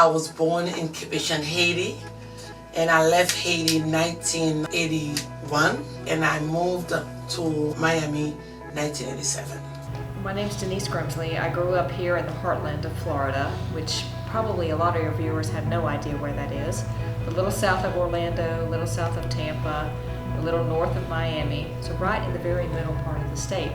I was born in Kippichon, Haiti, and I left Haiti in 1981, and I moved to Miami 1987. My name's Denise Grimsley. I grew up here in the heartland of Florida, which probably a lot of your viewers have no idea where that is. A little south of Orlando, a little south of Tampa, a little north of Miami, so right in the very middle part of the state.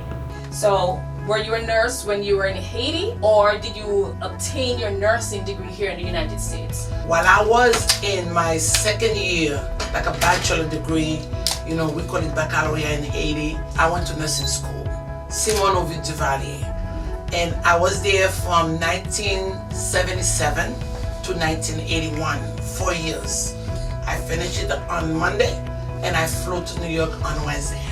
So, were you a nurse when you were in Haiti, or did you obtain your nursing degree here in the United States? While I was in my second year, like a bachelor degree, we call it baccalaureate in Haiti, I went to nursing school, Simon Ovid Duvalier. And I was there from 1977 to 1981, 4 years. I finished it on Monday, and I flew to New York on Wednesday.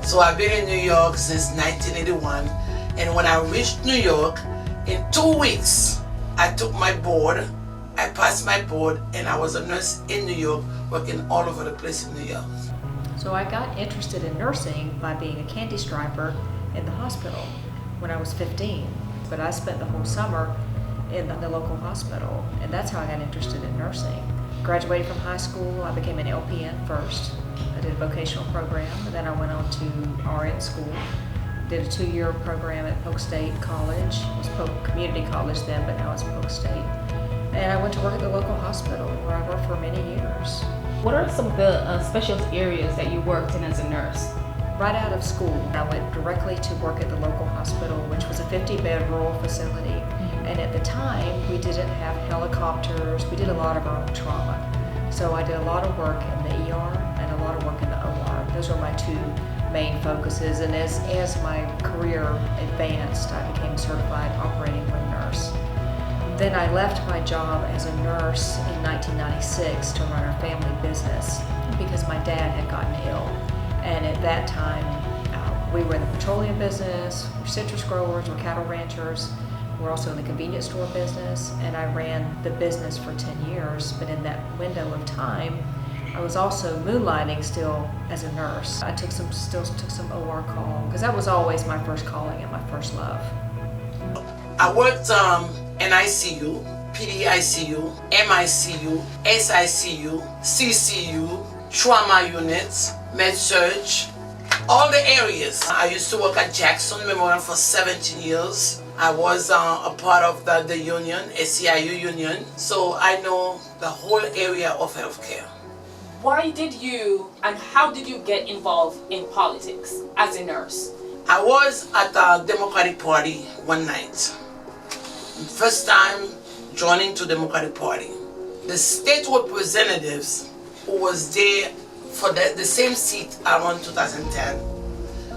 So I've been in New York since 1981, and when I reached New York, in 2 weeks, I took my board, I passed my board, and I was a nurse in New York, working all over the place in New York. So I got interested in nursing by being a candy striper in the hospital when I was 15. But I spent the whole summer in the local hospital, and that's how I got interested in nursing. Graduated from high school, I became an LPN first. I did a vocational program, and then I went on to RN school. Did a 2-year program at Polk State College. It was Polk Community College then, but now it's Polk State. And I went to work at the local hospital where I worked for many years. What are some of the specialist areas that you worked in as a nurse? Right out of school, I went directly to work at the local hospital, which was a 50-bed rural facility. And at the time, we didn't have helicopters. We did a lot of our own trauma. So I did a lot of work in the ER and a lot of work in the OR. Those were my two main focuses. And as my career advanced, I became a certified operating room nurse. Then I left my job as a nurse in 1996 to run our family business because my dad had gotten ill. And at that time, we were in the petroleum business, we're citrus growers, we're cattle ranchers. We're also in the convenience store business, and I ran the business for 10 years. But in that window of time, I was also moonlighting still as a nurse. I still took some OR call, because that was always my first calling and my first love. I worked in ICU, PDICU, MICU, SICU, CCU, trauma units, med-surg, all the areas. I used to work at Jackson Memorial for 17 years. I was a part of the union, SEIU union, so I know the whole area of healthcare. Why did you and how did you get involved in politics as a nurse? I was at the Democratic Party one night. First time joining to Democratic Party. The state representatives who was there for the same seat I won 2010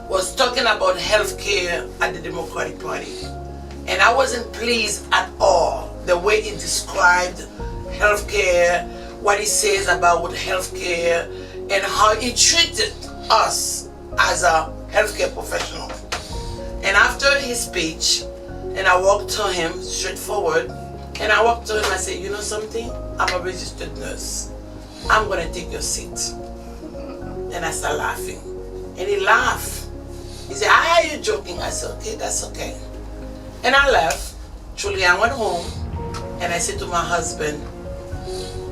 was talking about healthcare at the Democratic Party. And I wasn't pleased at all the way he described healthcare, what he says about healthcare, and how he treated us as a healthcare professional. And after his speech, and I walked to him straightforward, and I walked to him and I said, you know something? I'm a registered nurse. I'm gonna take your seat. And I started laughing. And he laughed. He said, are you joking? I said, okay, that's okay. And I left. Truly, I went home and I said to my husband,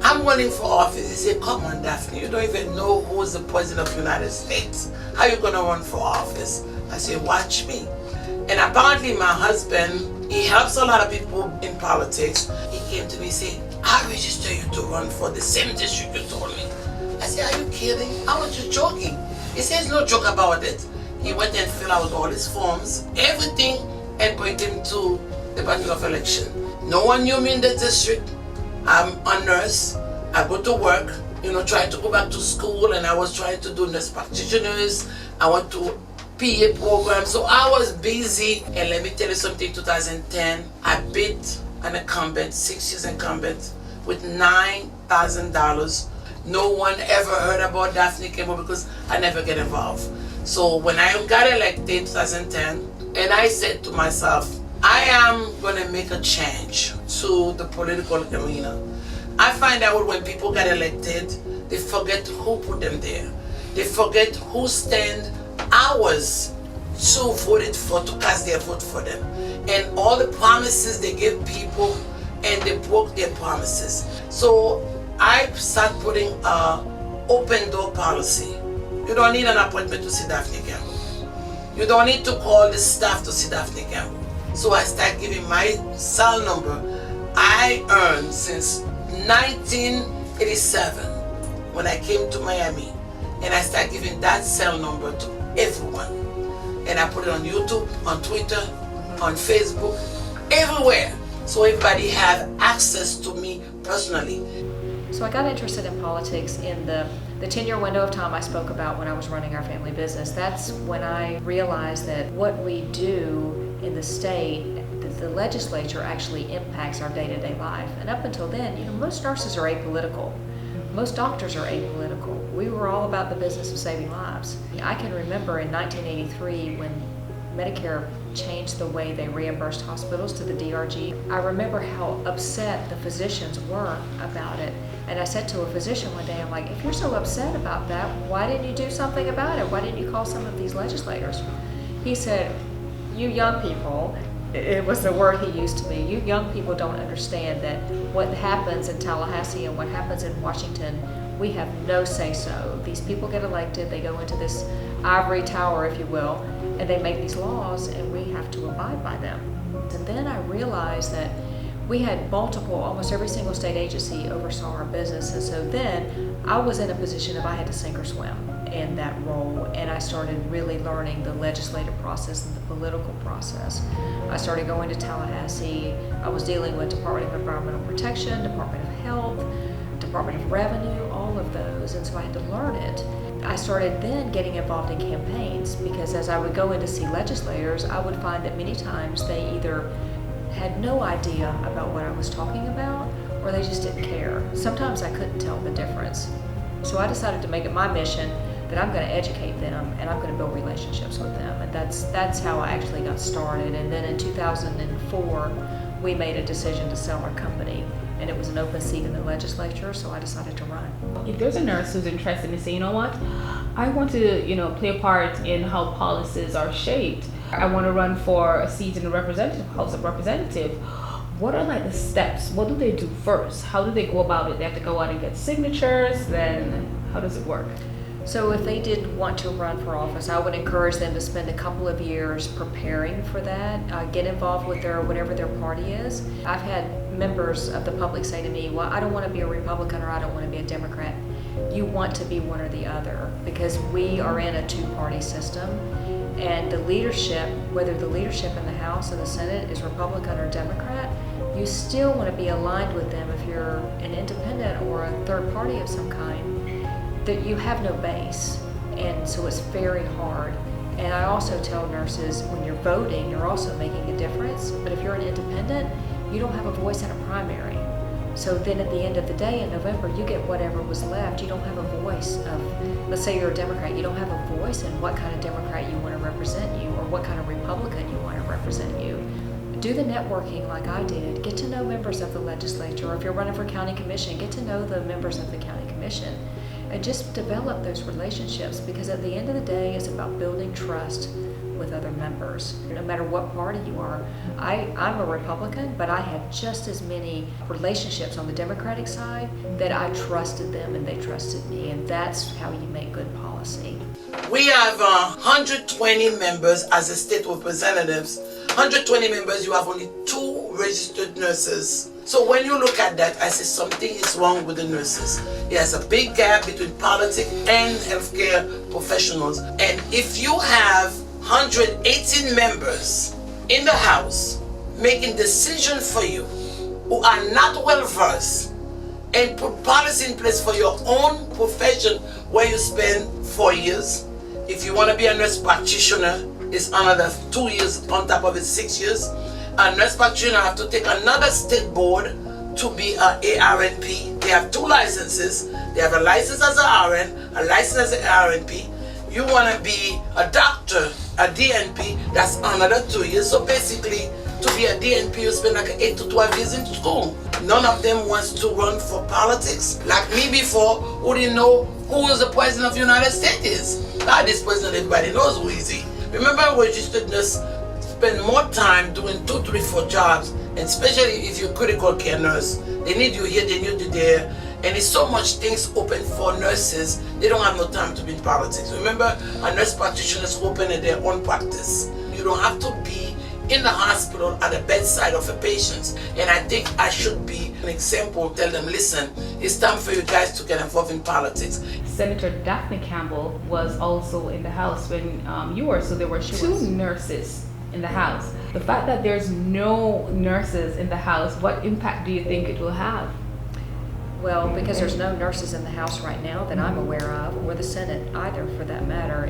I'm running for office. He said, come on, Daphne, you don't even know who's the president of the United States. How are you gonna run for office? I said, watch me. And apparently my husband, he helps a lot of people in politics. He came to me and said, I register you to run for the same district you told me. I said, are you kidding? I was just joking. He says, no joke about it. He went and filled out all his forms, everything, and bring him to the battle of election. No one knew me in the district. I'm a nurse. I go to work, trying to go back to school, and I was trying to do nurse practitioners. I went to PA program, so I was busy. And let me tell you something, 2010, I beat an incumbent, 6 years incumbent, with $9,000. No one ever heard about Daphne Campbell because I never get involved. So when I got elected in 2010, and I said to myself, I am going to make a change to the political arena. I find out when people get elected, they forget who put them there. They forget who stand hours to vote for, to cast their vote for them. And all the promises they give people and they broke their promises. So I start putting a open door policy. You don't need an appointment to see Daphne Campbell. You don't need to call the staff to see Daphne Campbell. So I start giving my cell number I earned since 1987 when I came to Miami, and I start giving that cell number to everyone. And I put it on YouTube, on Twitter, on Facebook, everywhere, so everybody have access to me personally. So I got interested in politics in the 10-year window of time I spoke about when I was running our family business. That's when I realized that what we do in the state, that the legislature actually impacts our day-to-day life. And up until then, most nurses are apolitical. Most doctors are apolitical. We were all about the business of saving lives. I can remember in 1983 when Medicare changed the way they reimbursed hospitals to the DRG. I remember how upset the physicians were about it. And I said to a physician one day, I'm like, if you're so upset about that, why didn't you do something about it? Why didn't you call some of these legislators? He said, you young people, it was the word he used to me, you young people don't understand that what happens in Tallahassee and what happens in Washington, we have no say-so. These people get elected, they go into this ivory tower, if you will, and they make these laws, and we have to abide by them. And then I realized that we had almost every single state agency oversaw our business, and so then I was in a position of I had to sink or swim in that role, and I started really learning the legislative process and the political process. I started going to Tallahassee. I was dealing with Department of Environmental Protection, Department of Health, Department of Revenue, all of those, and so I had to learn it. I started then getting involved in campaigns, because as I would go in to see legislators, I would find that many times they either had no idea about what I was talking about, or they just didn't care. Sometimes I couldn't tell the difference. So I decided to make it my mission that I'm going to educate them and I'm going to build relationships with them. And that's how I actually got started. And then in 2004, we made a decision to sell our company, and it was an open seat in the legislature, so I decided to run. If there's a nurse who's interested in saying, you know what, I want to, play a part in how policies are shaped. I want to run for a seat in the House of Representatives. What are the steps? What do they do first? How do they go about it? They have to go out and get signatures, then how does it work? So if they did want to run for office, I would encourage them to spend a couple of years preparing for that, get involved with whatever their party is. I've had members of the public say to me, well, I don't want to be a Republican or I don't want to be a Democrat. You want to be one or the other, because we are in a two-party system, and the leadership, whether the leadership in the House and the Senate is Republican or Democrat, you still want to be aligned with them if you're an independent or a third party of some kind. That you have no base, and so it's very hard. And I also tell nurses, when you're voting, you're also making a difference, but if you're an independent, you don't have a voice in a primary. So then at the end of the day in November, you get whatever was left. You don't have a voice of, let's say you're a Democrat, you don't have a voice in what kind of Democrat you want to represent you, or what kind of Republican you want to represent you. Do the networking like I did. Get to know members of the legislature, or if you're running for county commission, get to know the members of the county commission. And just develop those relationships, because at the end of the day, it's about building trust with other members. No matter what party you are, I'm a Republican, but I had just as many relationships on the Democratic side that I trusted them and they trusted me, and that's how you make good policy. We have 120 members as a state representatives. 120 members, you have only 2 registered nurses. So when you look at that, I say something is wrong with the nurses. There's a big gap between politics and healthcare professionals. And if you have 118 members in the House making decisions for you who are not well versed, and put policy in place for your own profession where you spend 4 years. If you want to be a nurse practitioner, it's another 2 years on top of it, 6 years. A nurse practitioner have to take another state board to be an ARNP. They have 2 licenses. They have a license as an RN, a license as an ARNP. You want to be a doctor, a DNP, that's another 2 years. So basically, to be a DNP, you spend 8 to 12 years in school. None of them wants to run for politics. Like me before, who didn't know who was the president of the United States is. Now this president, everybody knows who is he. Remember, registered nurse spend more time doing 2, 3, 4 jobs And especially if you're critical care nurse, they need you here, they need you there. And it's so much things open for nurses, they don't have no time to be in politics. Remember, a nurse practitioner is open in their own practice. You don't have to be in the hospital at the bedside of a patient. And I think I should be an example, tell them, listen, it's time for you guys to get involved in politics. Senator Daphne Campbell was also in the House when you were, so there were two nurses in the House. The fact that there's no nurses in the House, what impact do you think it will have? Well, because there's no nurses in the House right now that I'm aware of, or the Senate either for that matter,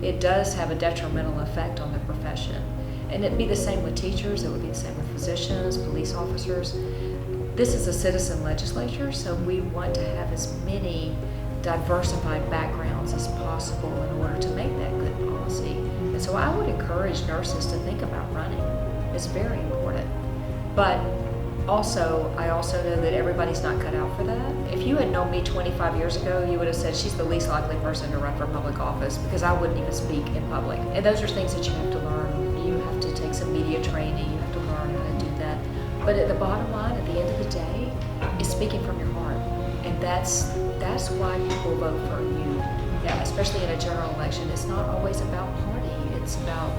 it does have a detrimental effect on the profession. And it'd be the same with teachers, it would be the same with physicians, police officers. This is a citizen legislature, so we want to have as many diversified backgrounds as possible in order to make that good policy. And so I would encourage nurses to think about running. It's very important. But also, I also know that everybody's not cut out for that. If you had known me 25 years ago, you would have said she's the least likely person to run for public office because I wouldn't even speak in public. And those are things that you have to learn. You have to take some media training. You have to learn how to do that. But at the bottom line, at the end of the day, is speaking from your heart. And that's why people vote for you. Yeah, especially in a general election. It's not always about party. It's about,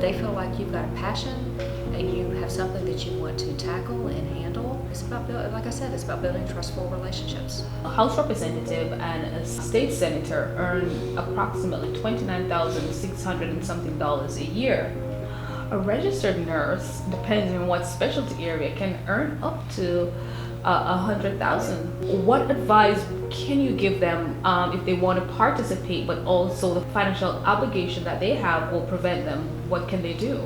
they feel like you've got a passion and you have something that you want to tackle and handle. It's about, like I said, it's about building trustful relationships. A House representative and a state senator earn approximately $29,600 and something a year. A registered nurse, depending on what specialty area, can earn up to $100,000. What advice can you give them if they want to participate, but also the financial obligation that they have will prevent them? What can they do?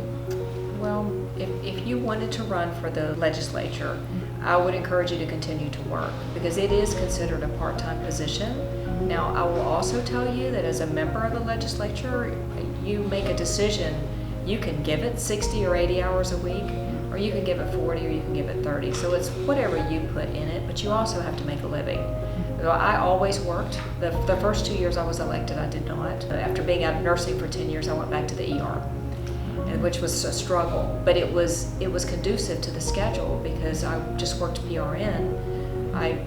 Well, if you wanted to run for the legislature, I would encourage you to continue to work because it is considered a part-time position. Now, I will also tell you that as a member of the legislature, you make a decision. You can give it 60 or 80 hours a week, or you can give it 40, or you can give it 30. So it's whatever you put in it, but you also have to make a living. So I always worked. The first 2 years I was elected, I did not. After being out of nursing for 10 years, I went back to the ER, which was a struggle. But it was conducive to the schedule because I just worked PRN.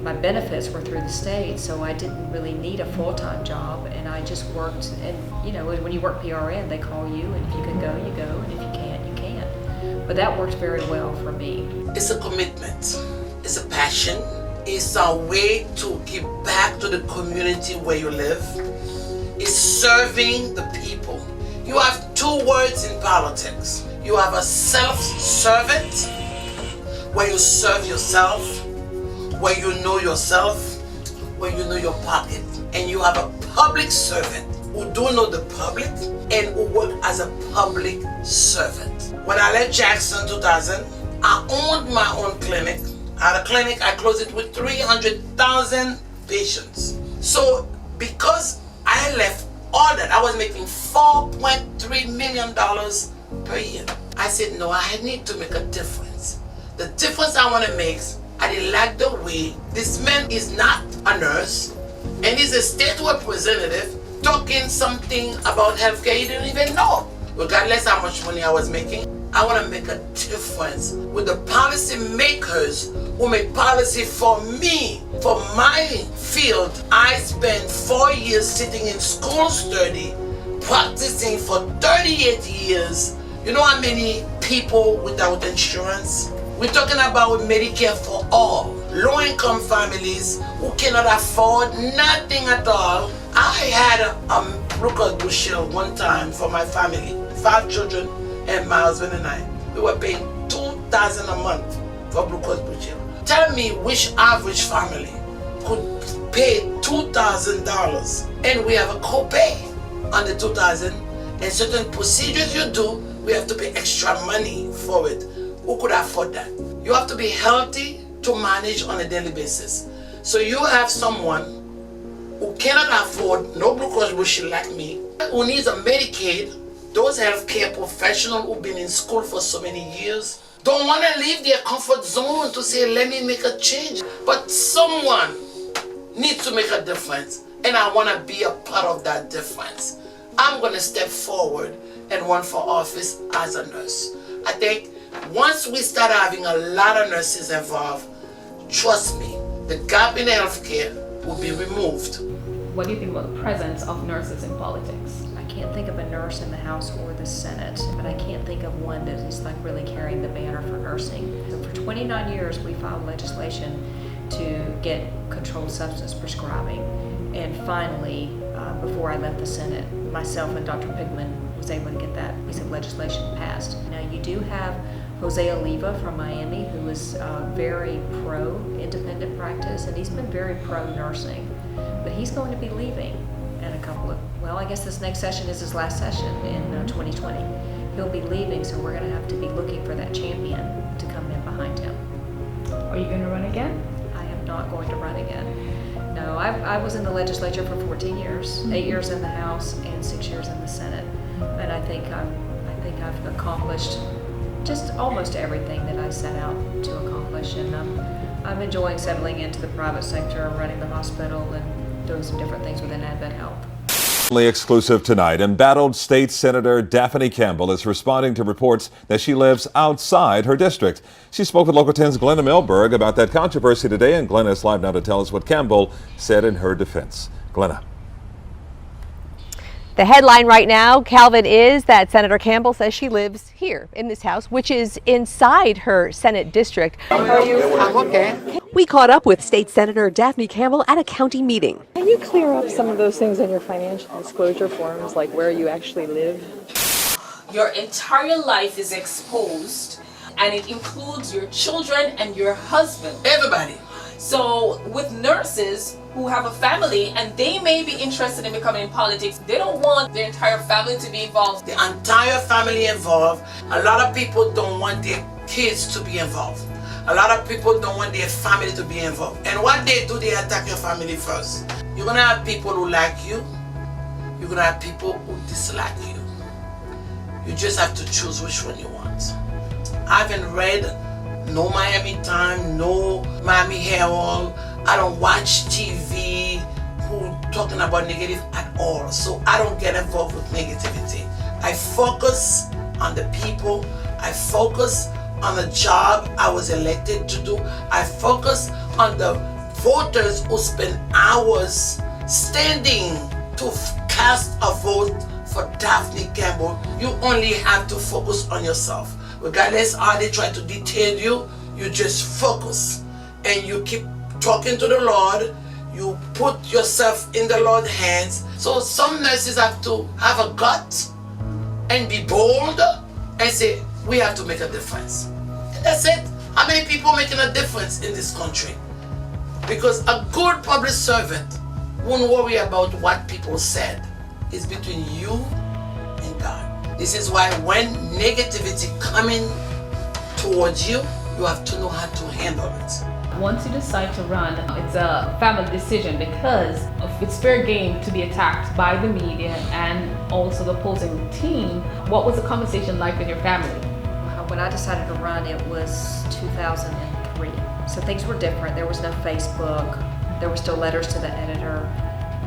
My benefits were through the state, so I didn't really need a full-time job, and I just worked. And you know, when you work PRN, they call you, and if you can go, you go, and if you can't, you can't. But that worked very well for me. It's a commitment, it's a passion, it's a way to give back to the community where you live. It's serving the people. You have two words in politics. You have a self-servant, where you serve yourself, where you know yourself, where you know your pocket. And you have a public servant who do know the public and who work as a public servant. When I left Jackson 2000, I owned my own clinic. I had a clinic, I closed it with 300,000 patients. So because I left all that, I was making $4.3 million per year. I said, no, I need to make a difference. The difference I want to make, I didn't like the way this man is not a nurse and he's a state representative talking something about healthcare he didn't even know. Regardless how much money I was making, I want to make a difference with the policy makers who make policy for me, for my field. I spent 4 years sitting in school study, practicing for 38 years. You know how many people without insurance? We're talking about Medicare for all. Low-income families who cannot afford nothing at all. I had a Blue Cross Blue Shield one time for my family, 5 children and my husband and I. We were paying $2,000 a month for Blue Cross Blue Shield. Tell me which average family could pay $2,000 and we have a copay on the $2,000 and certain procedures you do, we have to pay extra money for it. Who could afford that? You have to be healthy to manage on a daily basis. So you have someone who cannot afford no Blue Cross Blue Shield like me, who needs a Medicaid. Those healthcare professionals who've been in school for so many years don't want to leave their comfort zone to say, let me make a change. But someone needs to make a difference, and I want to be a part of that difference. I'm going to step forward and run for office as a nurse. I think Once we start having a lot of nurses involved, trust me, the gap in healthcare will be removed. What do you think about the presence of nurses in politics? I can't think of a nurse in the House or the Senate, but I can't think of one that is like really carrying the banner for nursing. So for 29 years, we filed legislation to get controlled substance prescribing. And finally, before I left the Senate, myself and Dr. Pigman was able to get that piece of legislation passed. Now you do have Jose Oliva from Miami, who is very pro-independent practice, and he's been very pro-nursing. But he's going to be leaving in a couple of, well, I guess this next session is his last session in 2020. He'll be leaving, so we're going to have to be looking for that champion to come in behind him. Are you going to run again? I am not going to run again. No, I was in the legislature for 14 years, 8 years in the House and 6 years in the Senate, and I think I've accomplished just almost everything that I set out to accomplish, and I'm enjoying settling into the private sector, running the hospital, and doing some different things within Advent Health. Exclusive tonight, embattled State Senator Daphne Campbell is responding to reports that she lives outside her district. She spoke with Local 10's Glenna Milberg about that controversy today, and Glenna is live now to tell us what Campbell said in her defense. Glenna. The headline right now, Calvin, is that Senator Campbell says she lives here in this house, which is inside her Senate district. How are you? I'm okay. We caught up with State Senator Daphne Campbell at a county meeting. Can you clear up some of those things in your financial disclosure forms, like where you actually live? Your entire life is exposed, and it includes your children and your husband. Everybody. So with nurses who have a family and they may be interested in becoming in politics, they don't want their entire family to be involved. The entire family involved. A lot of people don't want their kids to be involved. A lot of people don't want their family to be involved. And what they do, they attack your family first. You're gonna have people who like you. You're gonna have people who dislike you. You just have to choose which one you want. I haven't read no Miami Times, no Miami Herald. I don't watch TV who talking about negative at all. So I don't get involved with negativity. I focus on the people. I focus on the job I was elected to do. I focus on the voters who spend hours standing to cast a vote for Daphne Campbell. You only have to focus on yourself. Regardless how they try to detail you, you just focus and you keep talking to the Lord. You put yourself in the Lord's hands. So some nurses have to have a gut and be bold and say, we have to make a difference. That's it. How many people making a difference in this country? Because a good public servant won't worry about what people said. It's between you and God. This is why when negativity coming towards you, you have to know how to handle it. Once you decide to run, it's a family decision because it's fair game to be attacked by the media and also the opposing team. What was the conversation like with your family? When I decided to run, it was 2003. So things were different. There was no Facebook. There were still letters to the editor.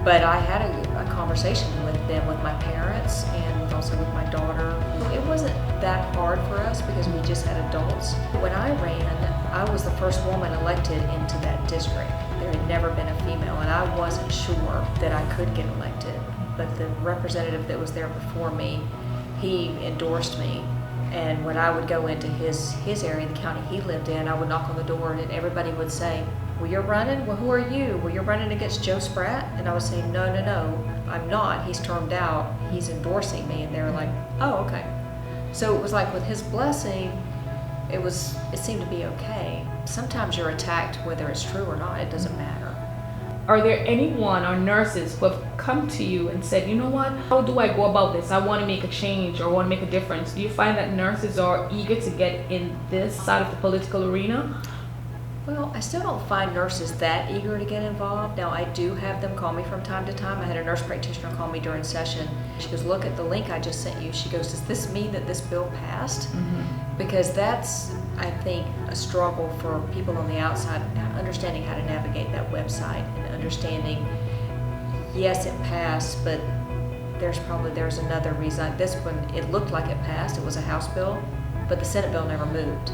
But I had a conversation with them, with my parents, and also with my daughter. It wasn't that hard for us because we just had adults. When I ran, I was the first woman elected into that district. There had never been a female, and I wasn't sure that I could get elected. But the representative that was there before me, he endorsed me. And when I would go into his area, the county he lived in, I would knock on the door and everybody would say, well, you're running? Well, who are you? Well, you're running against Joe Spratt? And I would say, no, I'm not. He's termed out. He's endorsing me. And they were like, oh, okay. So it was like with his blessing, it seemed to be okay. Sometimes you're attacked whether it's true or not. It doesn't matter. Are there anyone or nurses who have come to you and said, you know what, how do I go about this? I want to make a change or want to make a difference. Do you find that nurses are eager to get in this side of the political arena? Well, I still don't find nurses that eager to get involved. Now, I do have them call me from time to time. I had a nurse practitioner call me during session. She goes, look at the link I just sent you. She goes, does this mean that this bill passed? Mm-hmm. Because that's, I think, a struggle for people on the outside, understanding how to navigate that website and understanding, yes, it passed, but there's another reason. This one, it looked like it passed. It was a House bill. but the Senate bill never moved.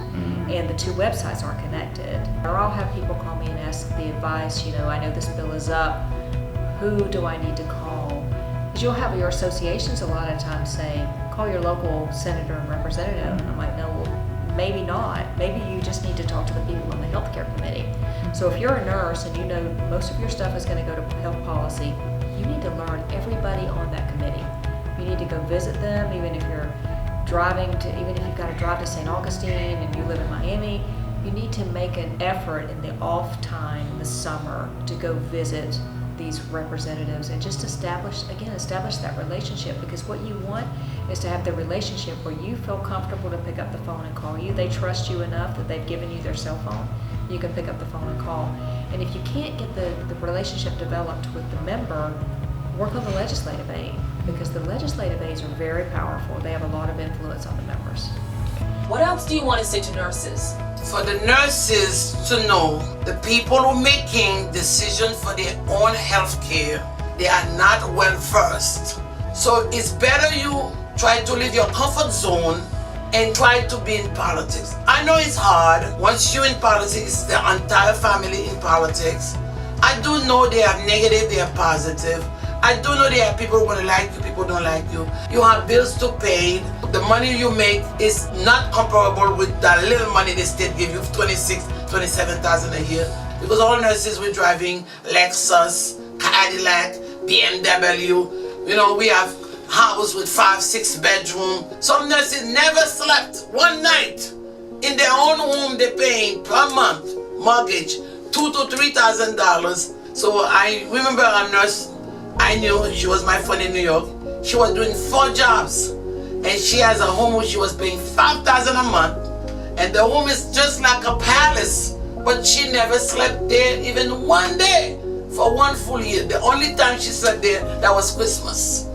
And the two websites aren't connected. Or I'll have people call me and ask the advice, I know this bill is up, who do I need to call? Because you'll have your associations a lot of times say, call your local senator and representative. And I'm like, no, well, maybe not. Maybe you just need to talk to the people on the healthcare committee. So if you're a nurse and you know most of your stuff is going to go to health policy, you need to learn everybody on that committee. You need to go visit them, even if you're even if you've got to drive to St. Augustine and you live in Miami, you need to make an effort in the off time, the summer, to go visit these representatives and just establish that relationship, because what you want is to have the relationship where you feel comfortable to pick up the phone and call you. They trust you enough that they've given you their cell phone. You can pick up the phone and call. And if you can't get the relationship developed with the member, work on the legislative aid, because the legislative aides are very powerful. They have a lot of influence on the members. What else do you want to say to nurses? For the nurses to know, the people who are making decisions for their own health care, they are not well versed. So it's better you try to leave your comfort zone and try to be in politics. I know it's hard. Once you're in politics, the entire family in politics. I do know they are negative, they are positive. I do know there are people who want to like you, people don't like you. You have bills to pay. The money you make is not comparable with the little money the state give you, 27,000 a year. Because all nurses were driving Lexus, Cadillac, BMW. We have house with 5-6 bedroom. Some nurses never slept one night. In their own home, they're paying per month mortgage $2,000 to $3,000. So I remember a nurse I knew, she was my friend in New York. She was doing 4 jobs, and she has a home where she was paying $5,000 a month, and the home is just like a palace, but she never slept there even one day for one full year. The only time she slept there, that was Christmas.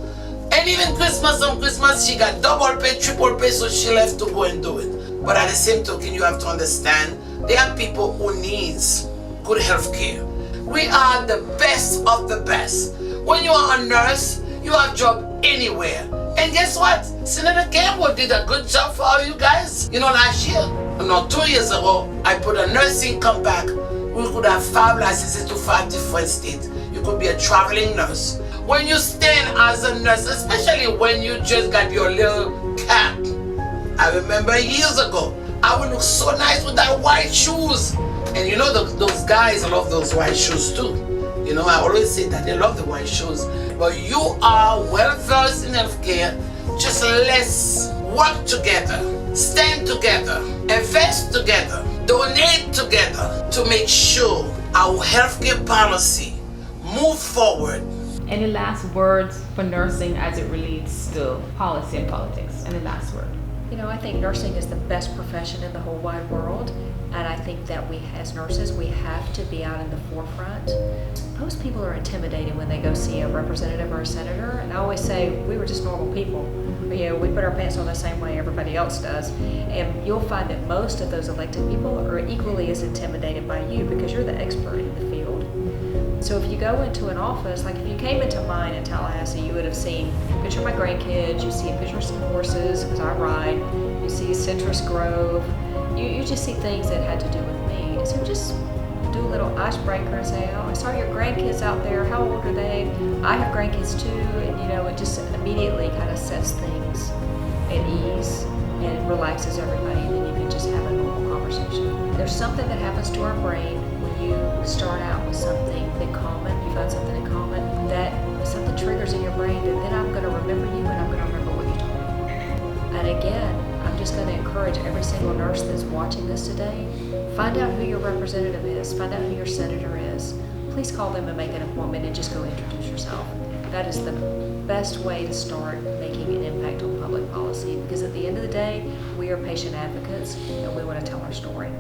And even on Christmas, she got double pay, triple pay, so she left to go and do it. But at the same token, you have to understand, there are people who needs good health care. We are the best of the best. When you are a nurse, you have a job anywhere. And guess what? Senator Campbell did a good job for all you guys. Last year, 2 years ago, I put a nursing compact. We could have 5 licenses to 5 different states. You could be a traveling nurse. When you stand as a nurse, especially when you just got your little cap. I remember years ago, I would look so nice with that white shoes. And those guys love those white shoes too. I always say that they love the white shoes. But you are well versed in healthcare. Just let's work together, stand together, invest together, donate together to make sure our healthcare policy move forward. Any last words for nursing as it relates to policy and politics? Any last word? I think nursing is the best profession in the whole wide world. And I think that we, as nurses, we have to be out in the forefront. Most people are intimidated when they go see a representative or a senator. And I always say, we were just normal people. We put our pants on the same way everybody else does. And you'll find that most of those elected people are equally as intimidated by you because you're the expert in the field. So if you go into an office, like if you came into mine in Tallahassee, you would have seen a picture of my grandkids, you see a picture of some horses, because I ride, you see Citrus Grove, you just see things that had to do with me. So just do a little icebreaker and say, oh, I saw your grandkids out there, how old are they? I have grandkids too, and it just immediately kind of sets things at ease and relaxes everybody, and then you can just have a normal conversation. There's something that happens to our brain when you start out with something in common, you find something in common, that something triggers in your brain that then I'm going to remember you and I'm going to remember what you told me. And again, I'm just going to encourage every single nurse that's watching this today, find out who your representative is, find out who your senator is. Please call them and make an appointment and just go introduce yourself. That is the best way to start making an impact on public policy, because at the end of the day, we are patient advocates and we want to tell our story.